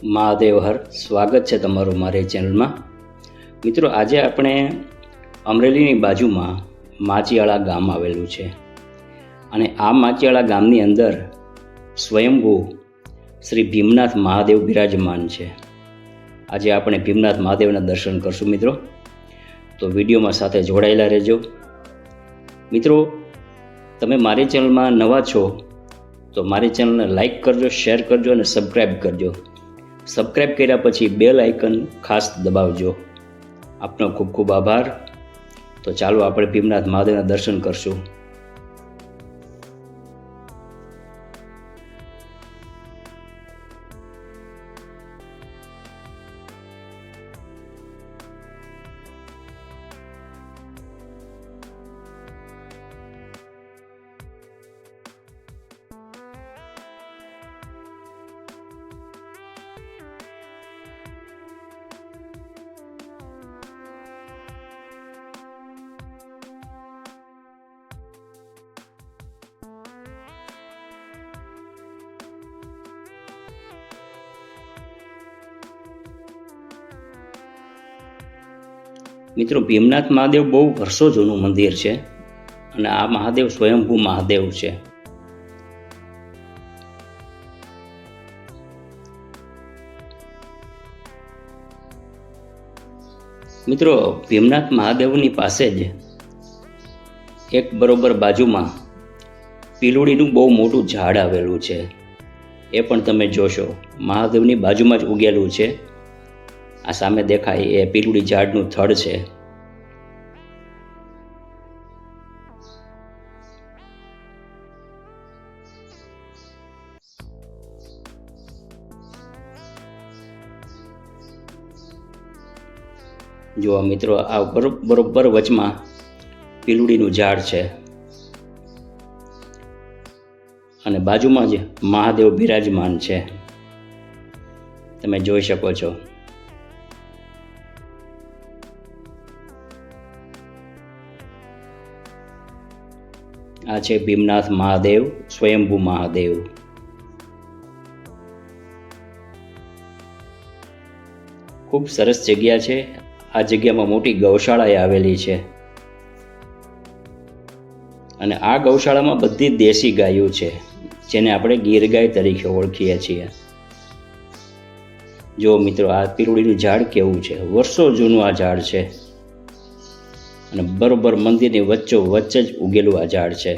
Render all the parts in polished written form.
મહાદેવ હર સ્વાગત છે તમારું મારી ચેનલમાં। મિત્રો, આજે આપણે અમરેલીની બાજુમાં માચીયાળા ગામ આવેલું છે અને આ માચીયાળા ગામની અંદર સ્વયંભૂ શ્રી ભીમનાથ મહાદેવ બિરાજમાન છે। આજે આપણે ભીમનાથ મહાદેવના દર્શન કરશું મિત્રો, તો વિડીયોમાં સાથે જોડાયેલા રહેજો। મિત્રો, તમે મારી ચેનલમાં નવા છો તો મારી ચેનલને લાઈક કરજો, શેર કરજો અને સબસ્ક્રાઈબ કરજો। સબસ્ક્રાઈબ કર્યા પછી બેલ આઇકન ખાસ દબાવજો। આપનો ખૂબ ખૂબ આભાર। તો ચાલો આપણે ભીમનાથ મહાદેવના દર્શન કરશું। મિત્રો, ભીમનાથ મહાદેવ બહુ વર્ષો જૂનું મંદિર છે અને આ મહાદેવ સ્વયંભૂ મહાદેવ છે। મિત્રો, ભીમનાથ મહાદેવની પાસે જ એક બરોબર બાજુમાં પીલુડીનું બહુ મોટું ઝાડ આવેલું છે, એ પણ તમે જોશો। મહાદેવની બાજુમાં જ ઉગેલું છે। આ સામે દેખાય એ પીલુડી ઝાડનું થડ છે। જો મિત્રો, આ બરોબર વચમાં પીલુડીનું ઝાડ છે અને બાજુમાં જ મહાદેવ બિરાજમાન છે, તમે જોઈ શકો છો। આ છે ભીમનાથ મહાદેવ, સ્વયંભૂ મહાદેવ। ખૂબ સરસ જગ્યા છે। આ જગ્યામાં મોટી ગૌશાળા આવેલી છે અને આ ગૌશાળામાં બધી દેશી ગાયો છે, જેને આપણે ગીર ગાય તરીકે ઓળખીએ છીએ। જો મિત્રો, આ પીરુડીનું ઝાડ કેવું છે, વર્ષો જૂનું આ ઝાડ છે અને બરોબર મંદિરની વચ્ચે જ ઉગેલું આ ઝાડ છે।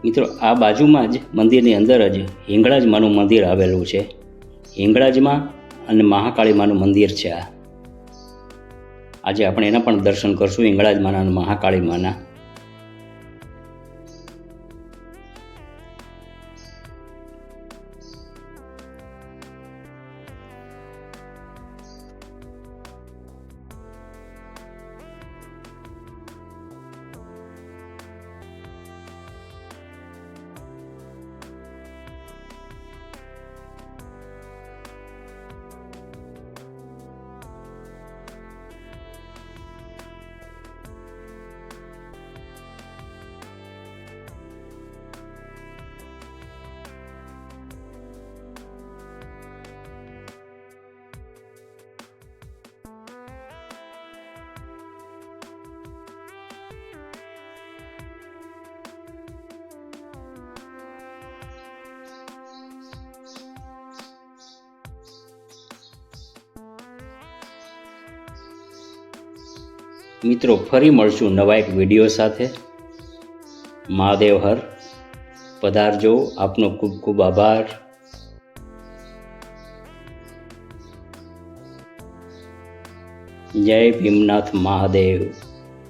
મિત્રો, આ બાજુમાં જ મંદિરની અંદર જ હિંગળાજ માનું મંદિર આવેલું છે. હિંગળાજમાં અને મહાકાળી માનું મંદિર છે. આજે આપણે એના પણ દર્શન કરશું, હિંગળાજ માના અને મહાકાળી માના. મિત્રો, ફરી મળશું નવા એક વિડીયો સાથે. મહાદેવ હર. પધારજો. આપનો ખૂબ ખૂબ આભાર. જય ભીમનાથ મહાદેવ.